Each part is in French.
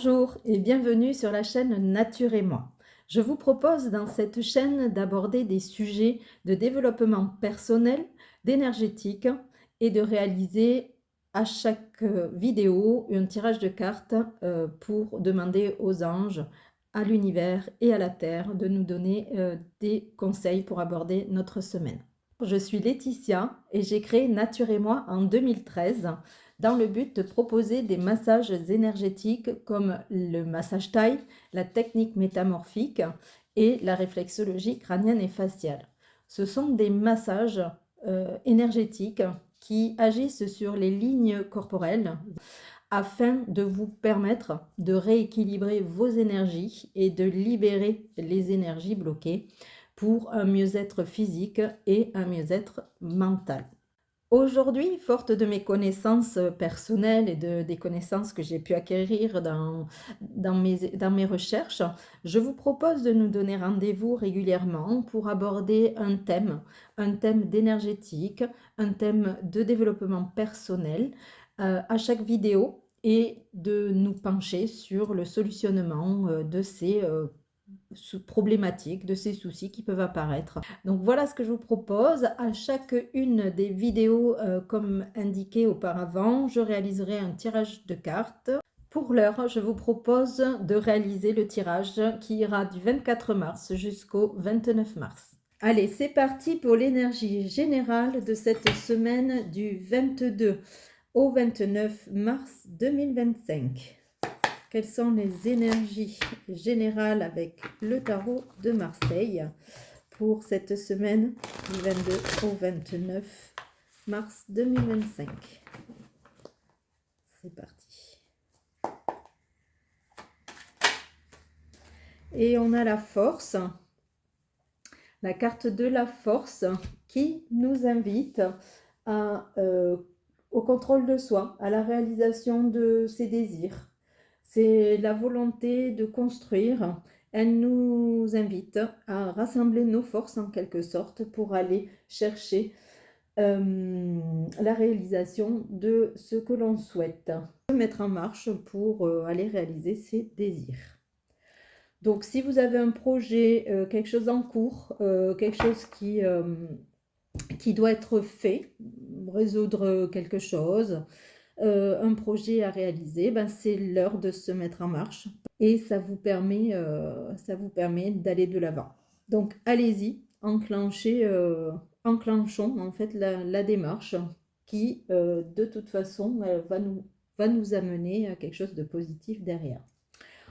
Bonjour et bienvenue sur la chaîne Nature et moi. Je vous propose dans cette chaîne d'aborder des sujets de développement personnel, d'énergétique et de réaliser à chaque vidéo un tirage de cartes pour demander aux anges, à l'univers et à la terre de nous donner des conseils pour aborder notre semaine. Je suis Laetitia et j'ai créé Nature et moi en 2013 dans le but de proposer des massages énergétiques comme le massage thaï, la technique métamorphique et la réflexologie crânienne et faciale. Ce sont des massages énergétiques qui agissent sur les lignes corporelles afin de vous permettre de rééquilibrer vos énergies et de libérer les énergies bloquées pour un mieux-être physique et un mieux-être mental. Aujourd'hui, forte de mes connaissances personnelles et des connaissances que j'ai pu acquérir dans mes recherches, je vous propose de nous donner rendez-vous régulièrement pour aborder un thème d'énergétique, un thème de développement personnel à chaque vidéo et de nous pencher sur le solutionnement de ces problématiques, de ces soucis qui peuvent apparaître. Donc voilà ce que je vous propose. À chaque une des vidéos, comme indiqué auparavant, je réaliserai un tirage de cartes. Pour l'heure, je vous propose de réaliser le tirage qui ira du 24 mars jusqu'au 29 mars. Allez, c'est parti pour l'énergie générale de cette semaine du 22 au 29 mars 2025. Quelles sont les énergies générales avec le tarot de Marseille pour cette semaine du 22 au 29 mars 2025? C'est parti. Et on a la force, la carte de la force qui nous invite au contrôle de soi, à la réalisation de ses désirs. C'est la volonté de construire. Elle nous invite à rassembler nos forces en quelque sorte pour aller chercher la réalisation de ce que l'on souhaite. Se mettre en marche pour aller réaliser ses désirs. Donc si vous avez un projet, quelque chose en cours, quelque chose qui doit être fait, résoudre quelque chose, un projet à réaliser, ben c'est l'heure de se mettre en marche et ça vous permet d'aller de l'avant. Donc allez-y, enclenchons en fait la démarche qui de toute façon va nous amener à quelque chose de positif derrière.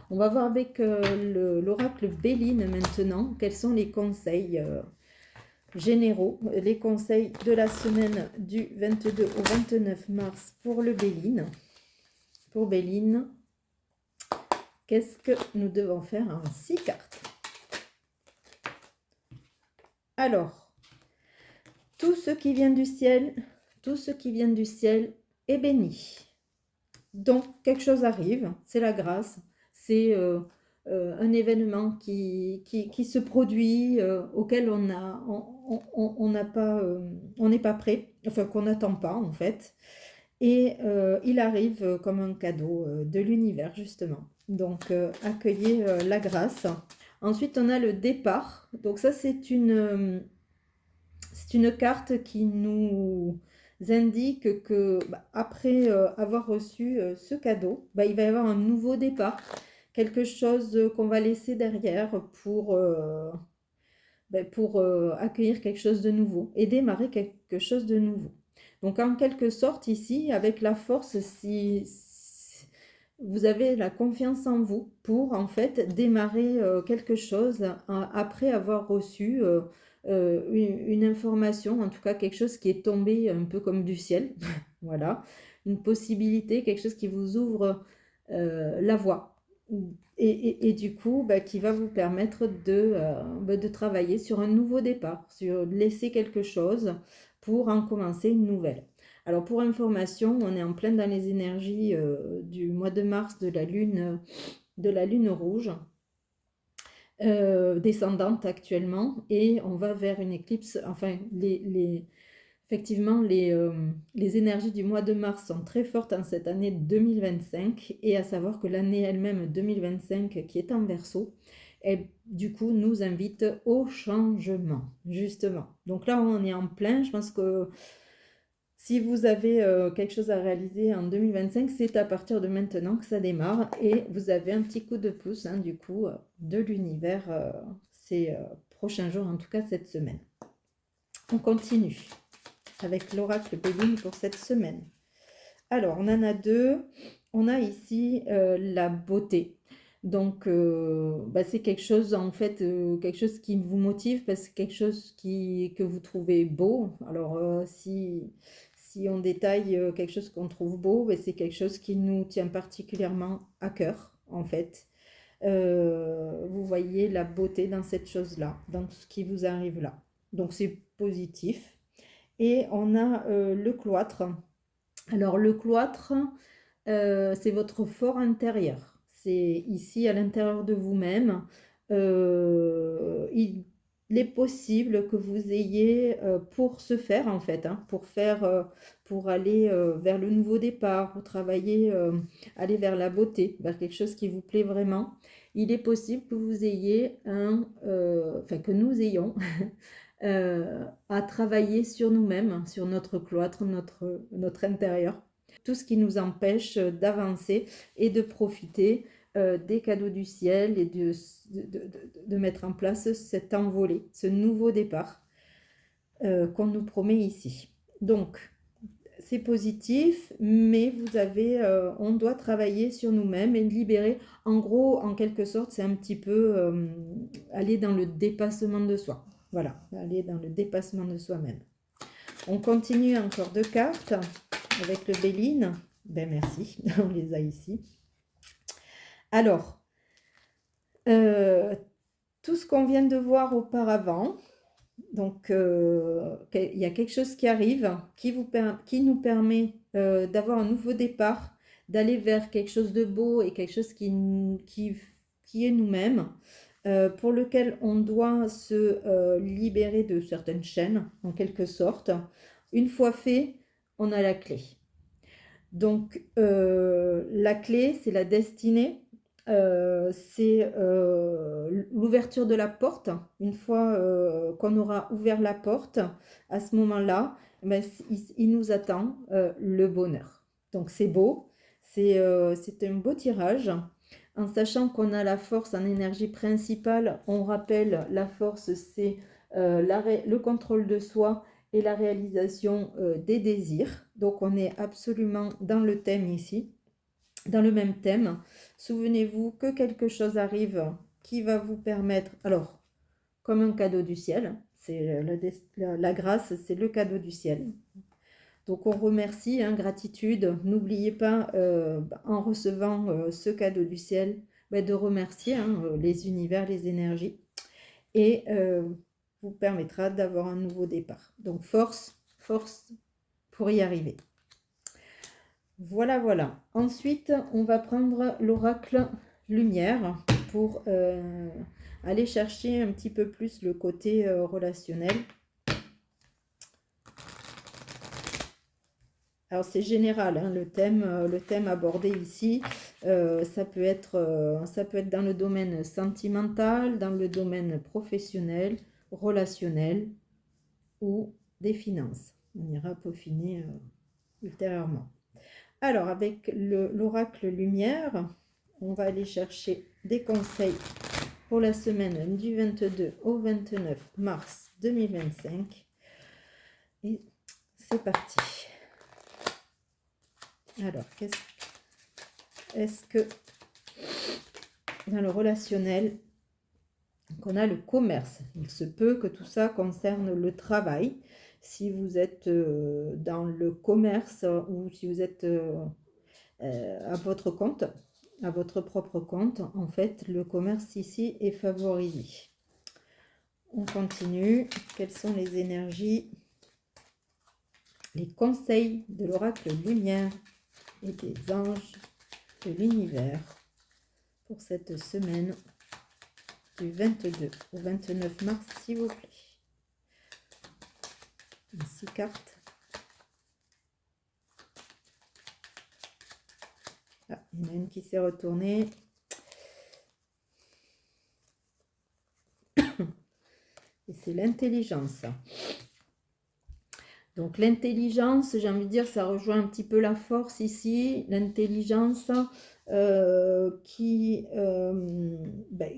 On va voir avec l'oracle Béline maintenant quels sont les conseils généraux, les conseils de la semaine du 22 au 29 mars pour le Béline. Pour Béline, qu'est-ce que nous devons faire en 6 cartes? Alors, tout ce qui vient du ciel, est béni. Donc, quelque chose arrive, c'est la grâce, c'est un événement qui se produit, auquel on n'est pas prêt, enfin qu'on n'attend pas en fait. Et il arrive comme un cadeau de l'univers justement. Donc accueillez la grâce. Ensuite on a le départ. Donc ça c'est une carte qui nous indique que après avoir reçu ce cadeau, il va y avoir un nouveau départ. Quelque chose qu'on va laisser derrière pour accueillir quelque chose de nouveau et démarrer quelque chose de nouveau. Donc en quelque sorte ici, avec la force, si vous avez la confiance en vous pour en fait démarrer quelque chose après avoir reçu une information, en tout cas quelque chose qui est tombé un peu comme du ciel, voilà, une possibilité, quelque chose qui vous ouvre la voie. Et du coup, qui va vous permettre de travailler sur un nouveau départ, sur laisser quelque chose pour en commencer une nouvelle. Alors pour information, on est en plein dans les énergies du mois de mars de la lune rouge, descendante actuellement, et on va vers une éclipse, enfin Effectivement, les énergies du mois de mars sont très fortes en cette année 2025 et à savoir que l'année elle-même 2025 qui est en Verseau, elle, du coup, nous invite au changement, justement. Donc là, on est en plein. Je pense que si vous avez quelque chose à réaliser en 2025, c'est à partir de maintenant que ça démarre et vous avez un petit coup de pouce, hein, du coup, de l'univers ces prochains jours, en tout cas cette semaine. On continue avec l'oracle Béline pour cette semaine. Alors, on en a deux. On a ici la beauté. Donc, c'est quelque chose, en fait, quelque chose qui vous motive, parce que quelque chose que vous trouvez beau. Alors, si on détaille quelque chose qu'on trouve beau, c'est quelque chose qui nous tient particulièrement à cœur, en fait. Vous voyez la beauté dans cette chose-là, dans ce qui vous arrive là. Donc, c'est positif. Et on a le cloître. Alors le cloître, c'est votre fort intérieur. C'est ici à l'intérieur de vous-même. Il est possible que vous ayez, pour ce faire en fait, hein, pour aller vers le nouveau départ, pour travailler, aller vers la beauté, vers quelque chose qui vous plaît vraiment. Il est possible que vous ayez enfin que nous ayons à travailler sur nous-mêmes, sur notre cloître, notre intérieur. Tout ce qui nous empêche d'avancer et de profiter des cadeaux du ciel et de mettre en place cette envolée, ce nouveau départ qu'on nous promet ici. Donc, c'est positif, mais on doit travailler sur nous-mêmes et libérer. En gros, en quelque sorte, c'est un petit peu aller dans le dépassement de soi. Voilà, aller dans le dépassement de soi-même. On continue encore 2 cartes avec le Béline. Ben merci, on les a ici. Alors, tout ce qu'on vient de voir auparavant, donc il y a quelque chose qui arrive, qui nous permet d'avoir un nouveau départ, d'aller vers quelque chose de beau et quelque chose qui est nous-mêmes. Pour lequel on doit se libérer de certaines chaînes, en quelque sorte. Une fois fait, on a la clé. Donc, la clé, c'est la destinée, c'est l'ouverture de la porte. Une fois qu'on aura ouvert la porte, à ce moment-là, il nous attend le bonheur. Donc, c'est beau, c'est un beau tirage. En sachant qu'on a la force en énergie principale, on rappelle, la force, c'est le contrôle de soi et la réalisation des désirs. Donc, on est absolument dans le thème ici, dans le même thème. Souvenez-vous que quelque chose arrive qui va vous permettre, alors, comme un cadeau du ciel, c'est la grâce, c'est le cadeau du ciel. Donc on remercie, hein, gratitude. N'oubliez pas, en recevant ce cadeau du ciel, de remercier les univers, les énergies. Et vous permettra d'avoir un nouveau départ. Donc force, force pour y arriver. Voilà, voilà. Ensuite, on va prendre l'oracle lumière pour aller chercher un petit peu plus le côté relationnel. Alors c'est général, hein, le thème abordé ici, ça peut être dans le domaine sentimental, dans le domaine professionnel, relationnel ou des finances. On ira peaufiner ultérieurement. Alors avec l'oracle lumière, on va aller chercher des conseils pour la semaine du 22 au 29 mars 2025. Et c'est parti. Alors, est-ce que dans le relationnel, qu'on a le commerce, il se peut que tout ça concerne le travail. Si vous êtes dans le commerce ou si vous êtes à votre compte, à votre propre compte, en fait, le commerce ici est favorisé. On continue. Quelles sont les énergies, les conseils de l'oracle lumière et des anges de l'univers pour cette semaine du 22 au 29 mars, s'il vous plaît. 6 cartes Il y en a une qui s'est retournée. Et c'est l'intelligence. Donc l'intelligence, j'ai envie de dire, ça rejoint un petit peu la force ici. L'intelligence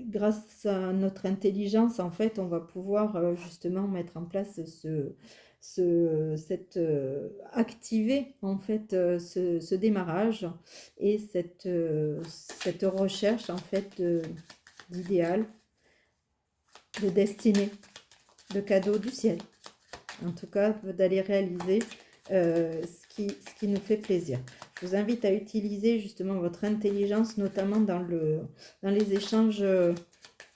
grâce à notre intelligence, en fait, on va pouvoir justement mettre en place activer en fait ce démarrage et cette recherche en fait d'idéal, de destinée, de cadeau du ciel. En tout cas, d'aller réaliser ce qui nous fait plaisir. Je vous invite à utiliser justement votre intelligence, notamment dans les échanges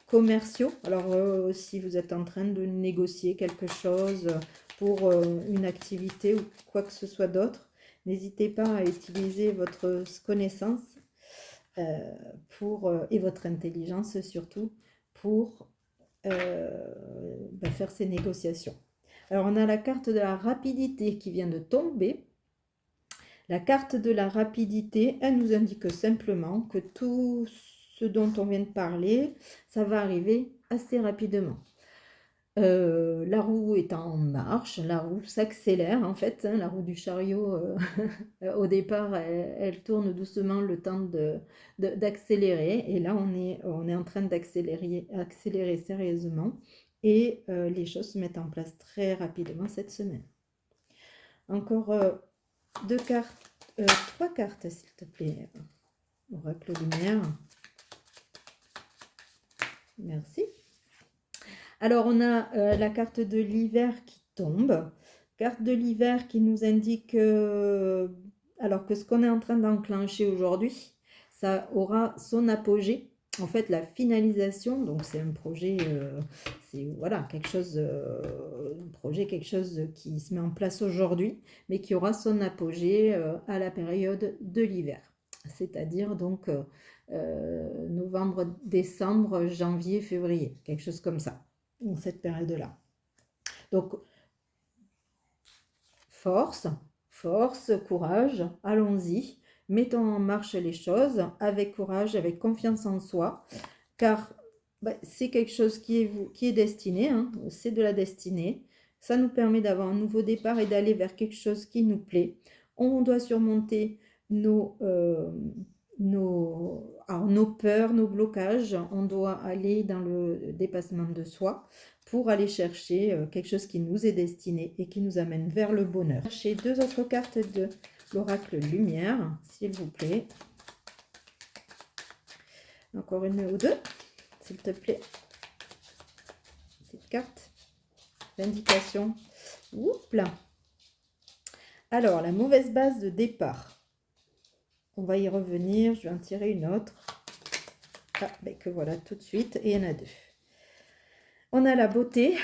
commerciaux. Alors, si vous êtes en train de négocier quelque chose pour une activité ou quoi que ce soit d'autre, n'hésitez pas à utiliser votre connaissance et votre intelligence surtout pour faire ces négociations. Alors, on a la carte de la rapidité qui vient de tomber. La carte de la rapidité, elle nous indique simplement que tout ce dont on vient de parler, ça va arriver assez rapidement. La roue est en marche, la roue s'accélère en fait, hein, la roue du chariot, au départ, elle tourne doucement le temps d'accélérer. Et là, on est en train accélérer sérieusement. Et les choses se mettent en place très rapidement cette semaine. Encore trois cartes, s'il te plaît. Oracle lumière. Merci. Alors, on a la carte de l'hiver qui tombe. Carte de l'hiver qui nous indique alors que ce qu'on est en train d'enclencher aujourd'hui, ça aura son apogée. En fait, la finalisation, donc c'est un projet, c'est voilà, quelque chose qui se met en place aujourd'hui, mais qui aura son apogée à la période de l'hiver. C'est-à-dire donc novembre, décembre, janvier, février, quelque chose comme ça, dans cette période-là. Donc, force, courage, allons-y. Mettons en marche les choses avec courage, avec confiance en soi, car c'est quelque chose qui est destiné, hein, c'est de la destinée. Ça nous permet d'avoir un nouveau départ et d'aller vers quelque chose qui nous plaît. On doit surmonter nos peurs, nos blocages. On doit aller dans le dépassement de soi pour aller chercher quelque chose qui nous est destiné et qui nous amène vers le bonheur. Cherchez deux autres cartes de l'oracle lumière, s'il vous plaît. Encore une ou deux, s'il te plaît. Cette carte d'indication. Oups là. Alors, la mauvaise base de départ. On va y revenir. Je vais en tirer une autre. Ah, que voilà tout de suite. Et il y en a deux. On a la beauté,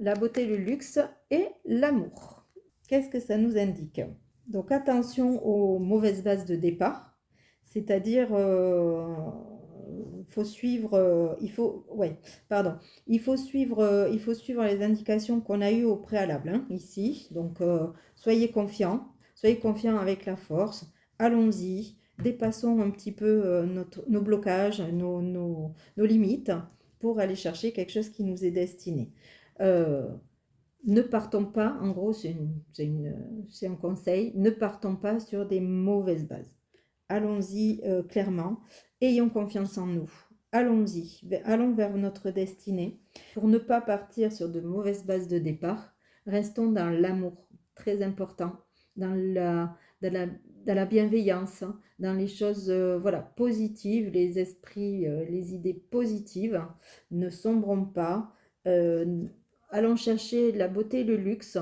le luxe et l'amour. Qu'est-ce que ça nous indique? Donc, attention aux mauvaises bases de départ. C'est-à-dire... il faut suivre les indications qu'on a eues au préalable, hein, ici. Donc, soyez confiants avec la force. Allons-y, dépassons un petit peu nos blocages, nos limites pour aller chercher quelque chose qui nous est destiné. Ne partons pas, en gros, c'est un conseil, ne partons pas sur des mauvaises bases. Allons-y clairement, ayons confiance en nous. Allons-y, allons vers notre destinée. Pour ne pas partir sur de mauvaises bases de départ, restons dans l'amour, très important, dans la bienveillance, hein, dans les choses positives, les esprits, les idées positives. Ne sombrons pas, allons chercher la beauté et le luxe,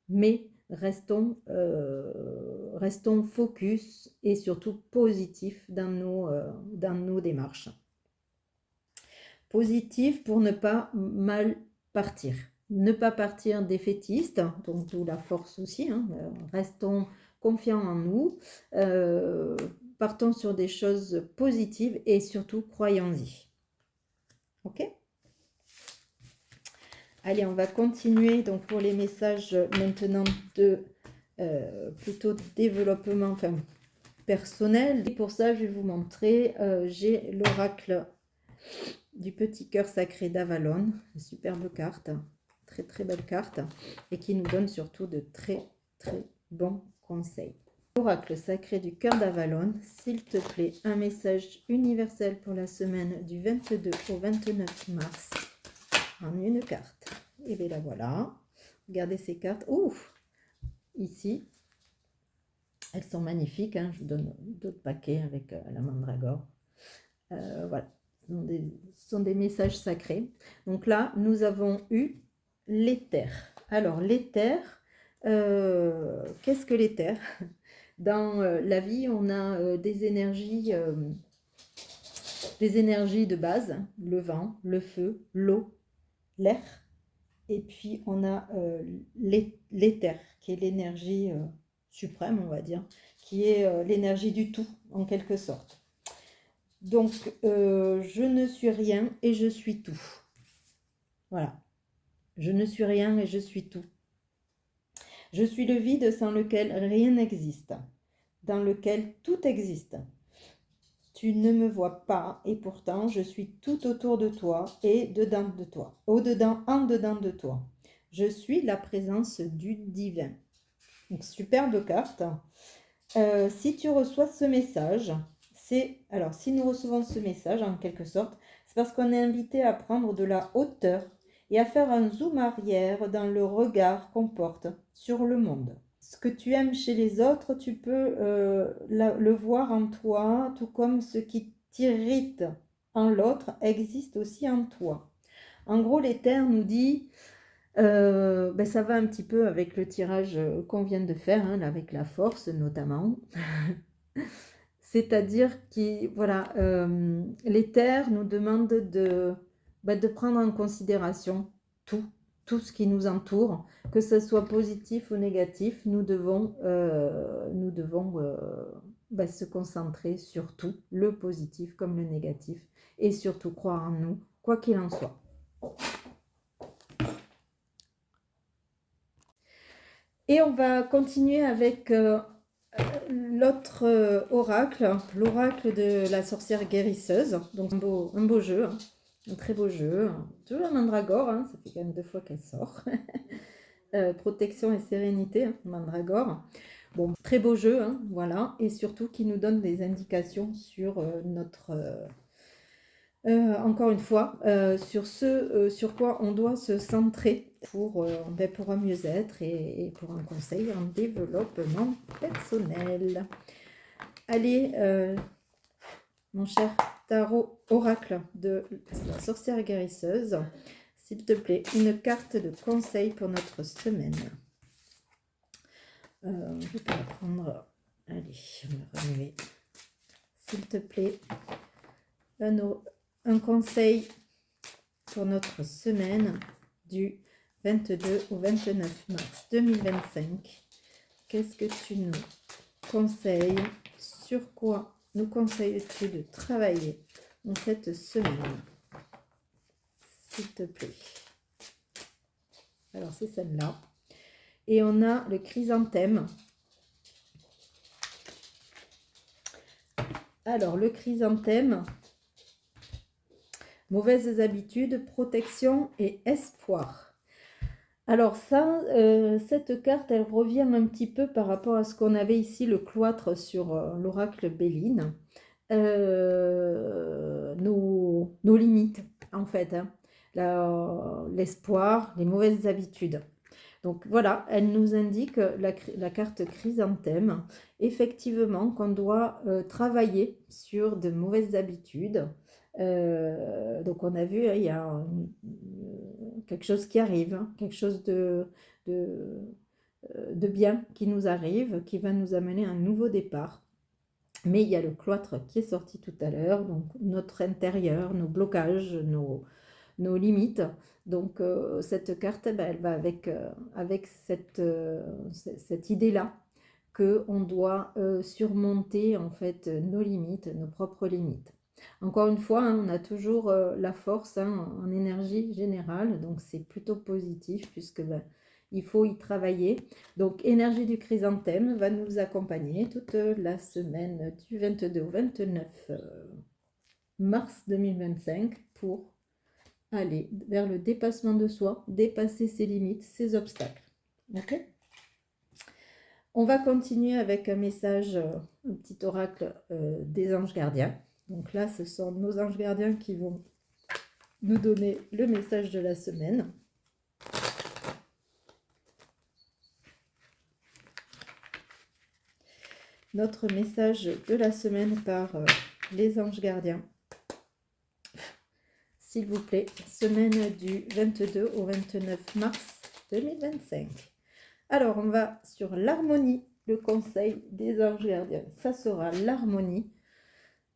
mais restons focus et surtout positifs dans nos démarches. Positif pour ne pas mal partir. Ne pas partir défaitiste, donc d'où la force aussi. Hein. Restons confiants en nous. Partons sur des choses positives et surtout croyons-y. Ok ? Allez, on va continuer donc pour les messages maintenant de plutôt développement, personnel. Et pour ça, je vais vous montrer, j'ai l'oracle du petit cœur sacré d'Avalon, une superbe carte, très très belle carte, et qui nous donne surtout de très très bons conseils. Oracle sacré du cœur d'Avalon, s'il te plaît, un message universel pour la semaine du 22 au 29 mars en une carte. Et bien la voilà. Regardez ces cartes. Ouf! Ici, elles sont magnifiques. Hein. Je vous donne d'autres paquets avec la mandragore. Voilà. Ce sont des messages sacrés. Donc là, nous avons eu l'éther. Alors, l'éther, qu'est-ce que l'éther? Dans la vie, on a des énergies de base, le vent, le feu, l'eau, l'air. Et puis, on a l'éther, qui est l'énergie suprême, on va dire, qui est l'énergie du tout, en quelque sorte. Donc, je ne suis rien et je suis tout. Voilà. Je ne suis rien et je suis tout. Je suis le vide sans lequel rien n'existe, dans lequel tout existe. Tu ne me vois pas et pourtant je suis tout autour de toi et dedans de toi, au-dedans, en dedans de toi. Je suis la présence du divin. Donc, superbe carte. Si tu reçois ce message, alors si nous recevons ce message en quelque sorte, c'est parce qu'on est invité à prendre de la hauteur et à faire un zoom arrière dans le regard qu'on porte sur le monde. Ce que tu aimes chez les autres, tu peux le voir en toi, tout comme ce qui t'irrite en l'autre existe aussi en toi. En gros, l'éther nous dit, ça va un petit peu avec le tirage qu'on vient de faire, hein, avec la force notamment. C'est-à-dire que voilà, l'éther nous demande de prendre en considération tout ce qui nous entoure, que ce soit positif ou négatif. Nous devons se concentrer sur tout, le positif comme le négatif, et surtout croire en nous, quoi qu'il en soit. Et on va continuer avec l'autre oracle, l'oracle de la sorcière guérisseuse. Donc un beau jeu, hein, un très beau jeu. Toujours la mandragore, hein, ça fait quand même 2 fois qu'elle sort. Protection et sérénité, hein, mandragore. Bon, très beau jeu, hein, voilà. Et surtout qui nous donne des indications sur notre... encore une fois, sur ce sur quoi on doit se centrer pour un mieux-être et pour un conseil en développement personnel. Allez, mon cher tarot oracle de la sorcière guérisseuse, s'il te plaît, une carte de conseil pour notre semaine. Je vais la prendre. Allez, on va remuer. S'il te plaît, un conseil pour notre semaine du 22 au 29 mars 2025. Qu'est-ce que tu nous conseilles? Sur quoi nous conseilles-tu de travailler dans cette semaine? S'il te plaît. Alors, c'est celle-là. Et on a le chrysanthème. Alors, le chrysanthème, mauvaises habitudes, protection et espoir. Alors ça, cette carte, elle revient un petit peu par rapport à ce qu'on avait ici, le cloître sur l'oracle Béline. Nos limites, en fait, hein. L'espoir, les mauvaises habitudes. Donc voilà, elle nous indique la carte chrysanthème, effectivement, qu'on doit travailler sur de mauvaises habitudes. Donc on a vu, il y a quelque chose qui arrive, hein, quelque chose de bien qui nous arrive, qui va nous amener à un nouveau départ. Mais il y a le cloître qui est sorti tout à l'heure, donc notre intérieur, nos blocages, nos limites. Donc cette carte, elle va avec cette idée-là qu'on doit surmonter en fait nos limites, nos propres limites. Encore une fois, hein, on a toujours la force, hein, en énergie générale, donc c'est plutôt positif puisque il faut y travailler. Donc, énergie du chrysanthème va nous accompagner toute la semaine du 22 au 29 mars 2025 pour aller vers le dépassement de soi, dépasser ses limites, ses obstacles. Ok ? On va continuer avec un message, un petit oracle des anges gardiens. Donc là, ce sont nos anges gardiens qui vont nous donner le message de la semaine. Notre message de la semaine par les anges gardiens. S'il vous plaît, semaine du 22 au 29 mars 2025. Alors, on va sur l'harmonie, le conseil des anges gardiens. Ça sera l'harmonie.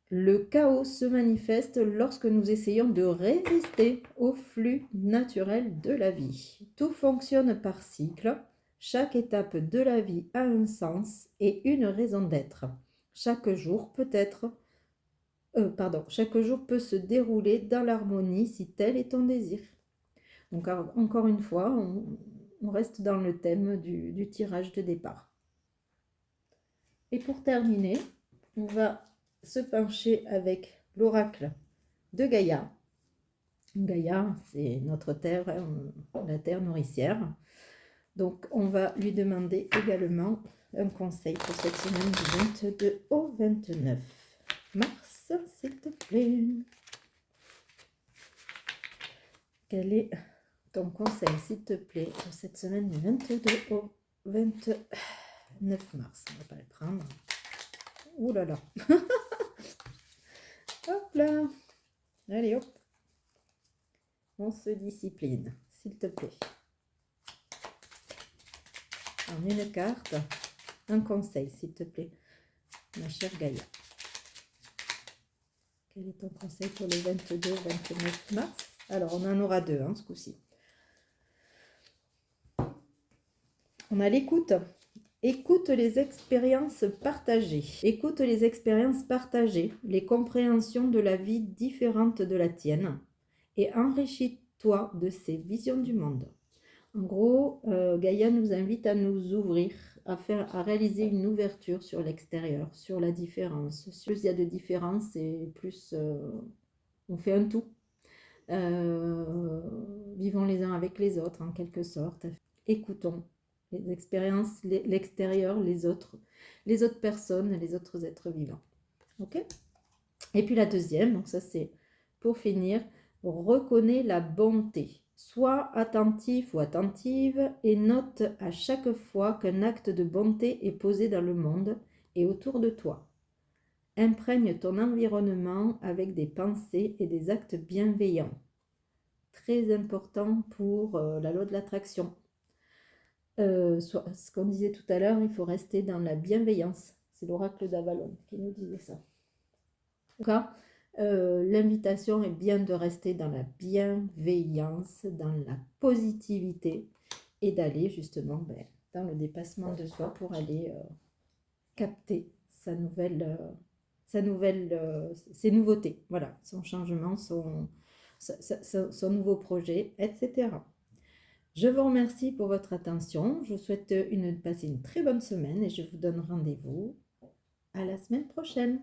Le chaos se manifeste lorsque nous essayons de résister au flux naturel de la vie. Tout fonctionne par cycle. Chaque étape de la vie a un sens et une raison d'être. Chaque jour chaque jour peut se dérouler dans l'harmonie si tel est ton désir. Donc encore une fois, on reste dans le thème du tirage de départ. Et pour terminer, on va se pencher avec l'oracle de Gaïa. Gaïa, c'est notre terre, la terre nourricière. Donc, on va lui demander également un conseil pour cette semaine du 22 au 29 mars, s'il te plaît. Quel est ton conseil, s'il te plaît, pour cette semaine du 22 au 29 mars? On ne va pas le prendre. Ouh là là. Hop là. Allez, hop. On se discipline, s'il te plaît. En une carte, un conseil, s'il te plaît, ma chère Gaïa. Quel est ton conseil pour le 22 au 29 mars? Alors, on en aura deux, ce coup-ci. On a l'écoute. Écoute les expériences partagées. Écoute les expériences partagées, les compréhensions de la vie différentes de la tienne et enrichis-toi de ces visions du monde. En gros, Gaïa nous invite à nous ouvrir, à réaliser une ouverture sur l'extérieur, sur la différence. Plus il y a de différence et plus on fait un tout. Vivons les uns avec les autres en quelque sorte. Écoutons les expériences, l'extérieur, les autres personnes, les autres êtres vivants. Ok ? Et puis la deuxième, donc ça c'est pour finir, reconnais la bonté. Sois attentif ou attentive et note à chaque fois qu'un acte de bonté est posé dans le monde et autour de toi. Imprègne ton environnement avec des pensées et des actes bienveillants. Très important pour la loi de l'attraction. Ce qu'on disait tout à l'heure, il faut rester dans la bienveillance. C'est l'oracle d'Avalon qui nous disait ça. En tout cas, l'invitation est bien de rester dans la bienveillance, dans la positivité et d'aller justement dans le dépassement de soi pour aller capter ses nouveautés, voilà, son changement, son nouveau projet, etc. Je vous remercie pour votre attention. Je vous souhaite passer une très bonne semaine et je vous donne rendez-vous à la semaine prochaine.